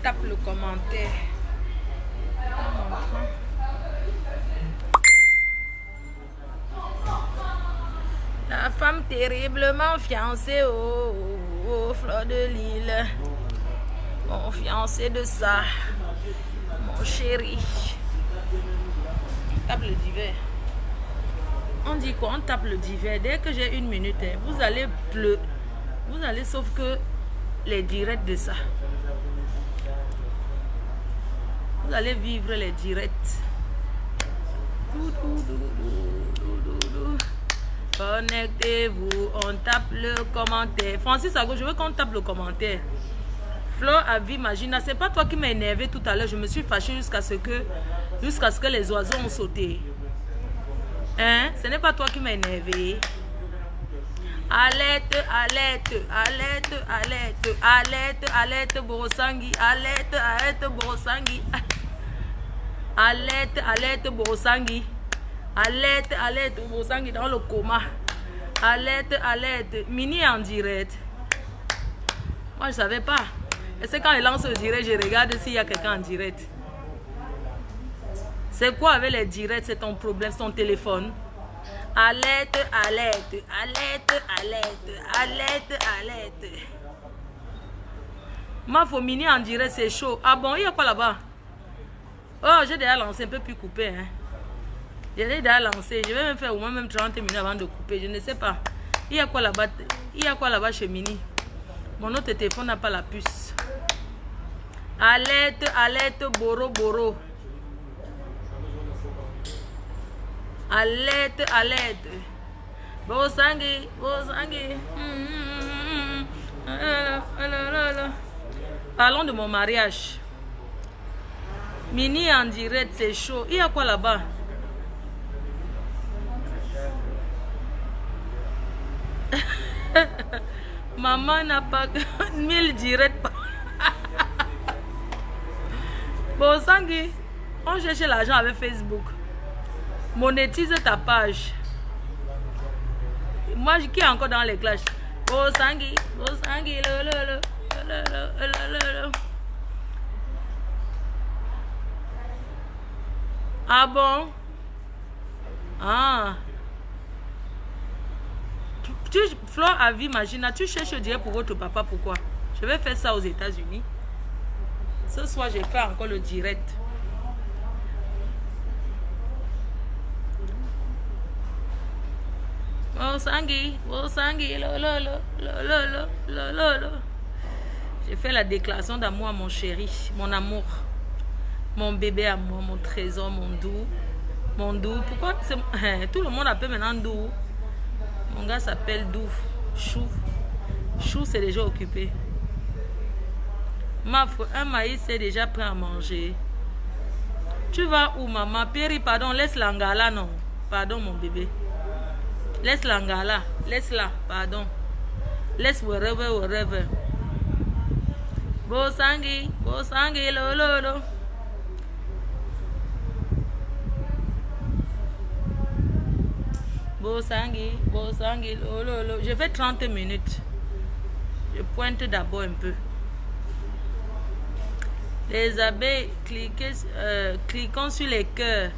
Tape le commentaire. La femme terriblement fiancée aux fleurs de l'île. Mon fiancé de ça. Mon chéri. Tape le divers. On dit quoi? On tape le divers. Dès que j'ai une minute, vous allez pleurer. Vous allez sauf que les directs de ça. Vous allez vivre les directs. Connectez-vous. On tape le commentaire. Francis Ago, je veux qu'on tape le commentaire. Flore à vie, Magina, c'est pas toi qui m'as énervé tout à l'heure. Je me suis fâchée jusqu'à ce que les oiseaux ont sauté. Hein? Ce n'est pas toi qui m'as énervé. Alerte, alerte, alerte, alerte, alerte, alerte, Borosangi, alerte, alerte, Borosangi. Alerte, alerte, Borosangi. Alerte, alerte, Borosangi dans le coma. Alerte, alerte, Mini en direct. Moi, je savais pas. Et c'est quand il lance le direct, je regarde s'il y a quelqu'un en direct. C'est quoi avec les directs? C'est ton problème, c'est ton téléphone. Alerte, alerte, alerte, alerte, alerte, alerte. Ma Mini en direct, c'est chaud. Ah bon, il y a quoi là-bas? Oh, j'ai déjà lancé, un peu plus coupé. Hein. J'ai déjà lancé. Je vais même faire au moins même 30 minutes avant de couper. Je ne sais pas. Il y a quoi là-bas? Il y a quoi là-bas chez Mini? Mon autre téléphone n'a pas la puce. Alerte, alerte, Boro, Boro. Alerte, alerte. Borosangi, Borosangi. Parlons de mon mariage. Mini en direct, c'est chaud. Il y a quoi là-bas? Maman n'a pas 1000 directs. Borosangi, on cherche l'argent avec Facebook. Monétise ta page. Moi, qui est encore dans les clashs? Borosangi, Borosangi, Ah bon? Ah. Flore à vie, Magina, tu cherches direct pour votre papa, pourquoi? Je vais faire ça aux États-Unis. Ce soir, j'ai fait encore le direct. Borosangi, Borosangi, J'ai fait la déclaration d'amour à mon chéri, mon amour, mon bébé à moi, mon trésor, mon doux. Mon doux, pourquoi tout le monde appelle maintenant doux? Mon gars s'appelle Doux. Chou. Chou, c'est déjà occupé. Un maïs, c'est déjà prêt à manger. Tu vas où, maman? Péri, pardon, laisse l'angala, non. Pardon, mon bébé. Laisse l'angala. Laisse-la, pardon. Laisse wherever, wherever. Borosangi, Borosangi, lolo. Borosangi, Borosangi, lolo. Je fais 30 minutes. Je pointe d'abord un peu. Les abeilles, cliquons sur les cœurs.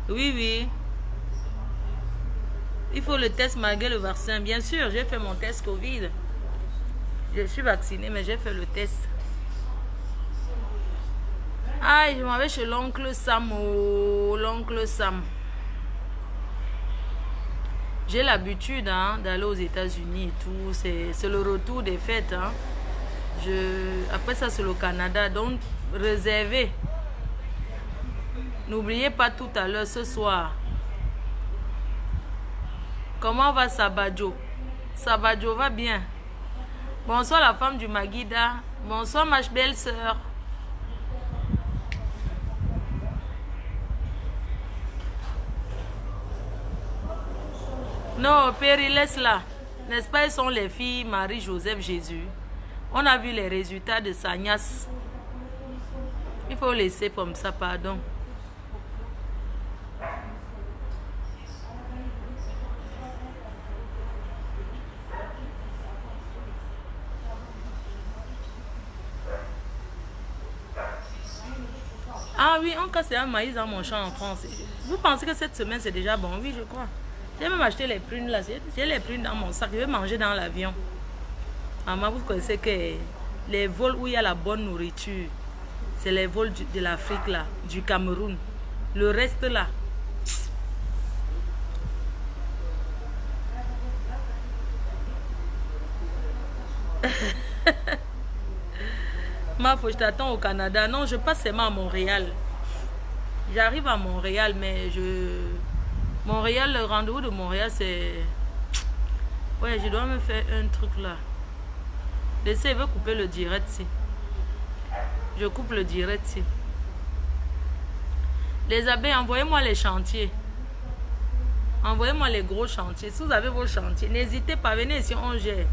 Oui, oui. Il faut le test malgré le vaccin. Bien sûr, j'ai fait mon test Covid. Je suis vaccinée, mais j'ai fait le test. Aïe, je m'en vais chez l'oncle Sam. Oh, l'oncle Sam. J'ai l'habitude d'aller aux États-Unis et tout. C'est le retour des fêtes. Hein. Après ça, c'est le Canada. Donc, réservez. N'oubliez pas tout à l'heure, ce soir. Comment va Sabadjo? Sabadjo va bien. Bonsoir la femme du Maguida. Bonsoir ma belle sœur. Non, Péri, laisse-la. N'est-ce pas, elles sont les filles Marie, Joseph, Jésus. On a vu les résultats de Sagnas. Il faut laisser comme ça, pardon. oui, on casse un maïs dans mon champ en France. Vous pensez que cette semaine, c'est déjà bon? Oui, je crois. J'ai même acheté les prunes là. J'ai les prunes dans mon sac. Je vais manger dans l'avion. Maman, vous connaissez que les vols où il y a la bonne nourriture, c'est les vols de l'Afrique là, du Cameroun. Le reste là. Ma, faut que je t'attends au Canada. Non, je passe seulement à Montréal. J'arrive à Montréal, mais Montréal, le rendez-vous de Montréal, c'est... Ouais, je dois me faire un truc là. Laissez, il veut couper le direct si. Je coupe le direct si. Les abeilles, envoyez-moi les chantiers. Envoyez-moi les gros chantiers. Si vous avez vos chantiers, n'hésitez pas, venez ici, on gère.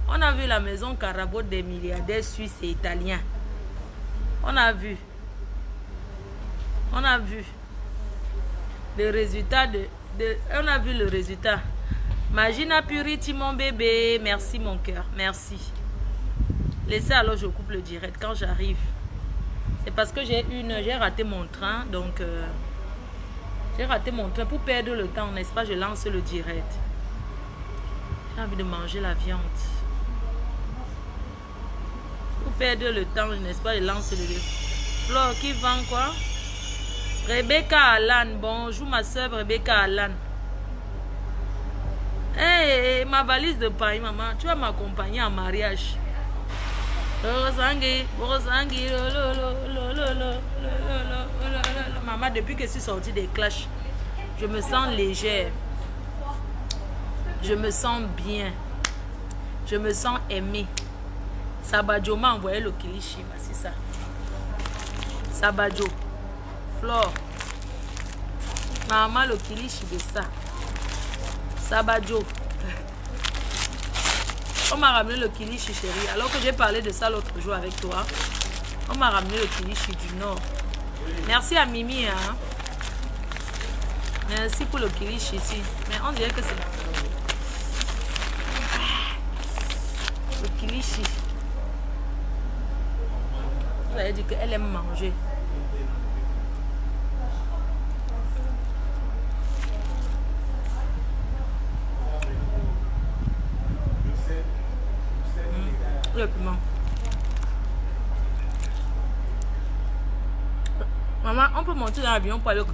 On a vu la maison Carabo des milliardaires suisses et italiens. On a vu. On a vu le résultat on a vu le résultat. Magina Purity, mon bébé. Merci, mon cœur. Merci. Laissez alors, je coupe le direct quand j'arrive. C'est parce que j'ai raté mon train. Donc, j'ai raté mon train. Pour perdre le temps, n'est-ce pas, je lance le direct. J'ai envie de manger la viande. Pour perdre le temps, n'est-ce pas, je lance le direct. Flore, qui vend quoi? Rebecca Alan. Bonjour, ma soeur Rebecca Alan. Hey, ma valise de paille, maman. Tu vas m'accompagner en mariage. Maman, depuis que je suis sortie des clashs, je me sens légère. Je me sens bien. Je me sens aimée. Sabadjo m'a envoyé le kilichi. C'est ça. Sabadjo. Flore. Maman, le kilichi de ça. Sabadjo. On m'a ramené le kilichi, chérie. Alors que j'ai parlé de ça l'autre jour avec toi. On m'a ramené le kilichi du Nord. Merci à Mimi. Hein? Merci pour le kilichi ici. Mais on dirait que c'est... Le kilichi. Vous avez dit qu'elle aime manger. Le piment. Maman, on peut monter dans l'avion pour aller au...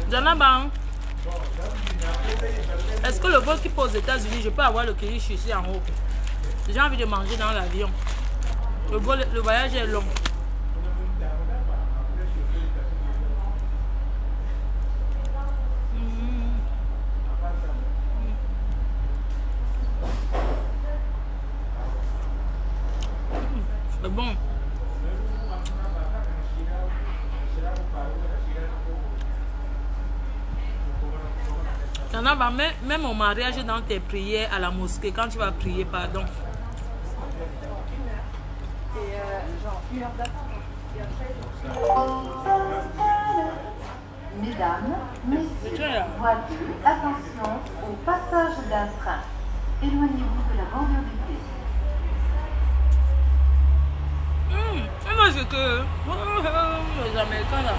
Janaba, est-ce que le vol qui pose aux États-Unis, je peux avoir le kilichi ici en haut? J'ai envie de manger dans l'avion. Le voyage est long. C'est bon. Même au mariage, dans tes prières à la mosquée, quand tu vas prier, pardon. Mesdames, messieurs, voie 2, attention au passage d'un train. Éloignez-vous de la bordure du quai. Moi, c'est que... les Américains, là.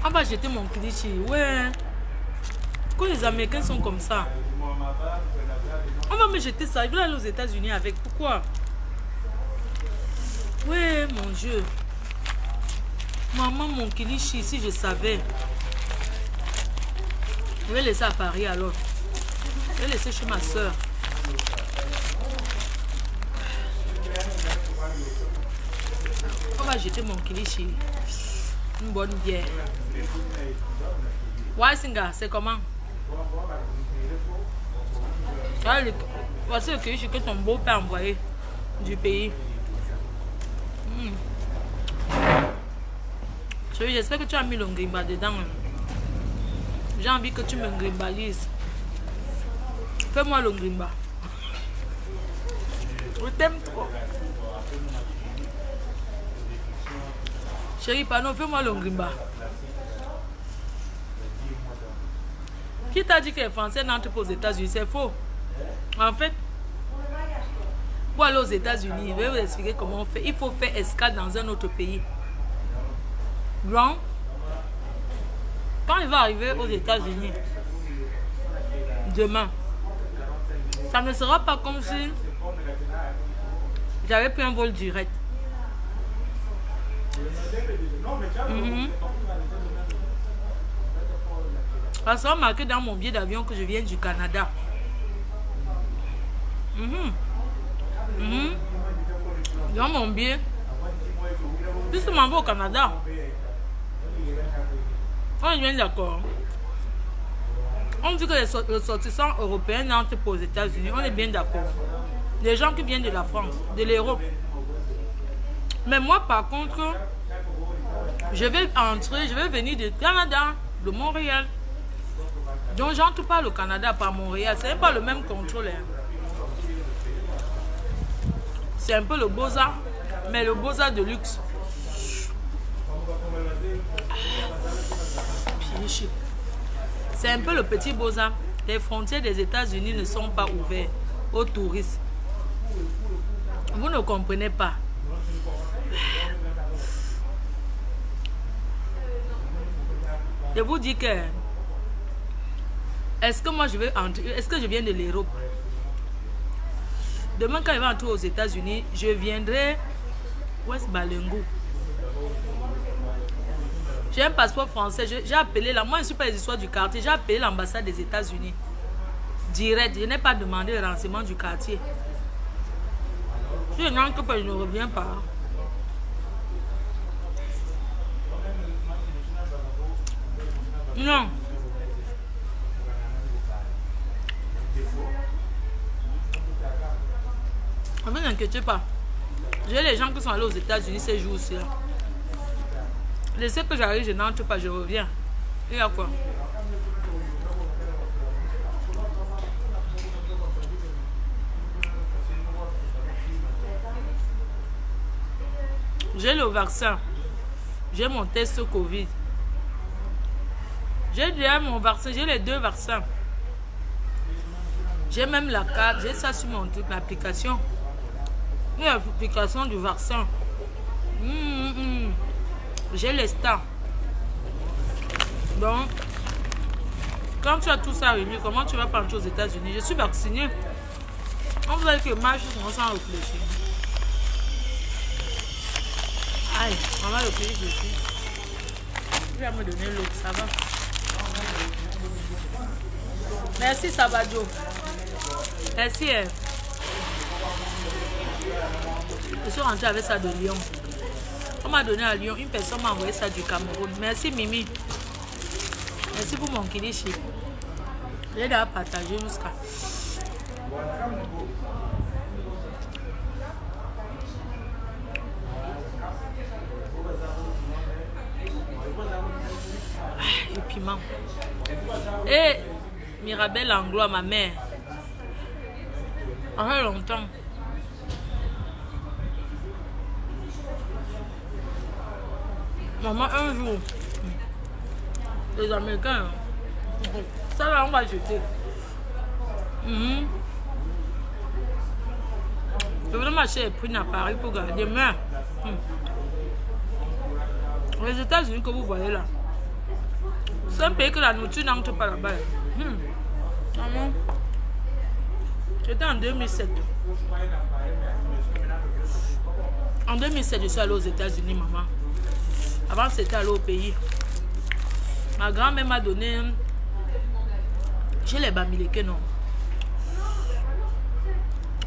On va jeter mon kilichi. Ouais. Quand les Américains sont comme ça, on va me jeter ça. Je vais aller aux États-Unis avec. Pourquoi? Ouais, mon Dieu. Maman, mon kilichi, si je savais. Je vais laisser à Paris alors. Je vais laisser chez ma soeur. On va jeter mon kilichi. Une bonne bière. Waisinga, c'est comment? Voici le kilichi que ton beau-père a envoyé du pays. J'espère que tu as mis le ngrimba dedans. J'ai envie que tu me grimbalises. Fais-moi le grimba. Je t'aime trop. Chérie, pardon, fais-moi le grimba. Qui t'a dit que les Français n'entrent pas aux États-Unis? C'est faux. En fait, pour aller aux États-Unis, je vais vous expliquer comment on fait. Il faut faire escale dans un autre pays. Donc, quand il va arriver aux États-Unis, demain, ça ne sera pas comme si j'avais pris un vol direct. Ça sera marqué dans mon billet d'avion que je viens du Canada. Dans mon billet, puisque je m'en vais au Canada, on est bien d'accord. On dit que les ressortissants européens n'entrent pas aux États-Unis. On est bien d'accord. Les gens qui viennent de la France, de l'Europe. Mais moi, par contre, je vais entrer, je vais venir du Canada, de Montréal. Donc, j'entre pas au Canada par Montréal. Ce n'est pas le même contrôle. C'est un peu le Beaux-Arts, mais le Beaux-Arts de luxe. C'est un peu le petit Beaux-Arts. Les frontières des États-Unis ne sont pas ouvertes aux touristes. Vous ne comprenez pas. Je vous dis que est-ce que moi je vais entrer, est-ce que je viens de l'Europe? Demain quand je vais entrer aux États-Unis, je viendrai West Balengo. J'ai un passeport français, j'ai appelé là, moi je ne suis pas les histoires du quartier, j'ai appelé l'ambassade des États-Unis. Direct, je n'ai pas demandé le renseignement du quartier. Si je n'entre pas, je ne reviens pas. Non. Ne vous inquiétez pas. J'ai les gens qui sont allés aux États-Unis ces jours-ci. Laissez que j'arrive, je n'entre pas, je reviens. Il y a quoi? J'ai le vaccin. J'ai mon test Covid. J'ai déjà mon vaccin. J'ai les 2 vaccins. J'ai même la carte. J'ai ça sur mon truc, l'application. Il y a l'application du vaccin. J'ai les stars. Donc, quand tu as tout ça réuni, comment tu vas partir aux États-Unis? Je suis vaccinée. On vous a dit que marche sans réfléchir. Aïe, maman le pays dessus. Tu vas me donner l'autre, ça va. Merci Sabadio. Merci. Je suis rentrée avec ça de Lyon. On m'a donné à Lyon, une personne m'a envoyé ça du Cameroun. Merci Mimi. Merci pour mon kilichi. J'ai déjà partagé jusqu'à. Le piment. Et Mirabelle Anglois, ma mère. Ça fait longtemps. Maman, un jour, les Américains, ça là, on va jeter. Je vais m'acheter les prix à Paris pour garder. Mais les États-Unis que vous voyez là, c'est un pays que la nourriture n'entre pas là-bas. J'étais en 2007. En 2007, je suis allée aux États-Unis, maman. Avant, c'était allé au pays. Ma grand-mère m'a donné. J'ai les bamileke, non.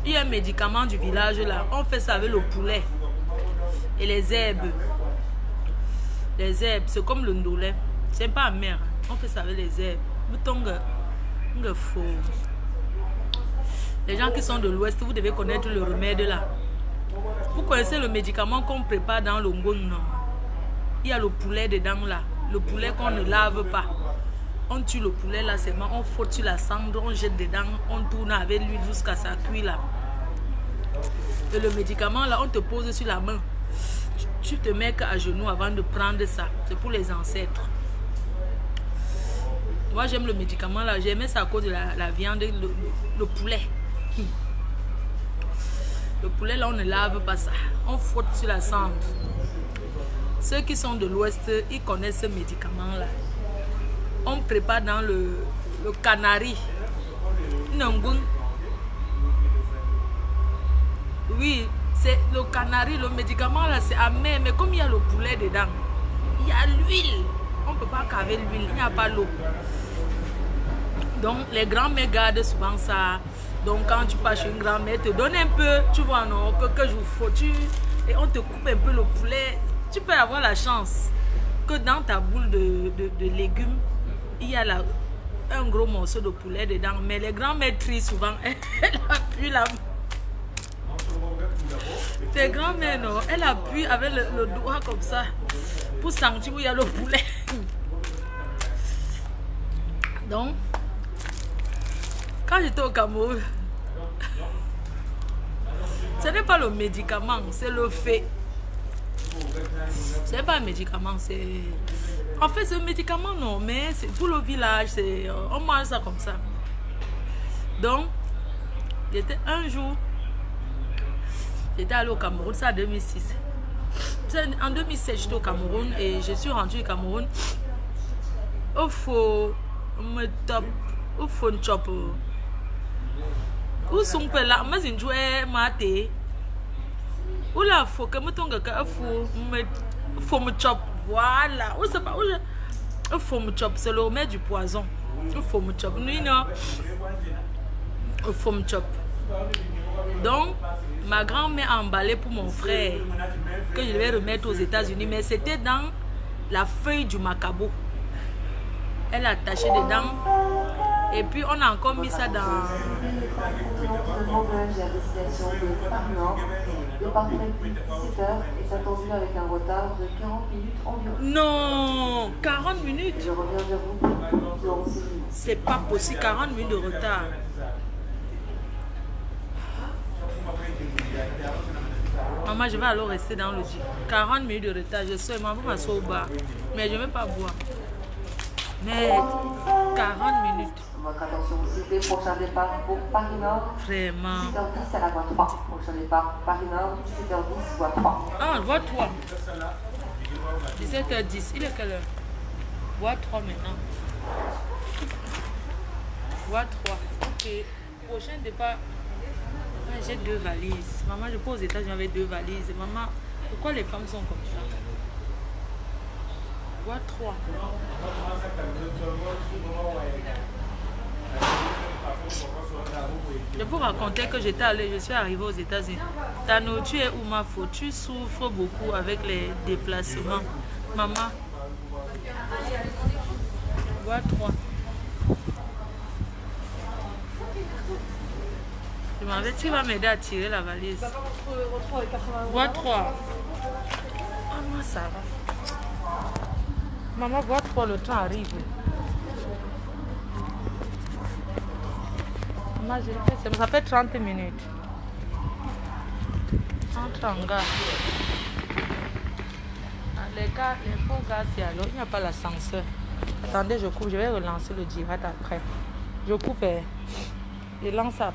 Il y a un médicament du village là. On fait ça avec le poulet. Et les herbes. Les herbes, c'est comme le ndolé. C'est pas amer. On fait ça avec les herbes. Les gens qui sont de l'Ouest, vous devez connaître le remède là. Vous connaissez le médicament qu'on prépare dans le ngon, non? Il y a le poulet dedans là. Le poulet qu'on ne lave pas. On tue le poulet là, seulement on frotte sur la cendre, on jette dedans, on tourne avec l'huile jusqu'à ça cuit là. Et le médicament là, on te pose sur la main. Tu te mets à genoux avant de prendre ça. C'est pour les ancêtres. Moi j'aime le médicament là, j'aimais ça à cause de la viande, le poulet. Le poulet là, on ne lave pas ça. On frotte sur la cendre. Ceux qui sont de l'Ouest, ils connaissent ce médicament là. On prépare dans le canari. Oui, c'est le canari, le médicament là, c'est amer. Mais comme il y a le poulet dedans, il y a l'huile. On ne peut pas caver l'huile, il n'y a pas l'eau. Donc les grands-mères gardent souvent ça. Donc quand tu pars chez une grand-mère, te donne un peu, tu vois, non, que je vous faut, et on te coupe un peu le poulet. Tu peux avoir la chance que dans ta boule de légumes, il y a un gros morceau de poulet dedans. Mais les grands-mères trient souvent. Elle appuie la... Tes grands-mères, non, elle appuie avec le doigt comme ça pour sentir où il y a le poulet. Donc, quand j'étais au Cameroun, ce n'est pas le médicament, c'est le fait. Ce n'est pas un médicament, c'est... En fait, c'est un médicament, non, mais c'est tout le village, on mange ça comme ça. Donc, un jour, j'étais allé au Cameroun, c'est en 2006. En 2007, j'étais au Cameroun et je suis rentrée au Cameroun. Il faut me top, il faut une chop. Où sont les là, mais je joue maté. Où la faut que me tongue que faut me chop. Voilà, où c'est pas où il faut me chop, c'est le remède du poison. Il faut me chop. Non, il faut me chop. Donc, ma grand-mère a emballé pour mon frère que je vais remettre aux États-Unis, mais c'était dans la feuille du macabo. Elle a attaché dedans et puis on a encore mis ça dans... Le parti depuis 17h est attendu avec un retard de 40 minutes environ. Non, 40 minutes. Je reviens vers vous pour le renseignement. C'est pas possible, 40 minutes de retard. Maman, je vais alors rester dans le lit. 40 minutes de retard, je sais, maman va m'asseoir au bar. Mais je ne vais pas boire. Mais 40 minutes. Votre attention, s'il vous plaît, prochain départ pour Paris Nord. Vraiment. 17h10 à la voie 3. Prochain départ Paris Nord, 17h10, voie 3. Ah, voie 3. 17h10. Il est quelle heure? Voie 3 maintenant. Voie 3. Ok. Prochain départ. Ah, j'ai 2 valises. Maman, je pars aux États-Unis avec 2 valises. Maman, pourquoi les femmes sont comme ça? Voie 3. Je peux raconter que je suis arrivée aux États-Unis. Ta nourriture est où ma faute? Tu souffres beaucoup avec les déplacements. Maman. Voie 3. Je m'en vais, tu vas m'aider à tirer la valise. Voie 3. Ah, moi ça va. Maman, voie 3, le train arrive. Maman, ça fait 30 minutes. Entre en gare. Les faux gars, c'est alors, il n'y a pas l'ascenseur. Attendez, je coupe, je vais relancer le direct après. Je coupe et je lance après.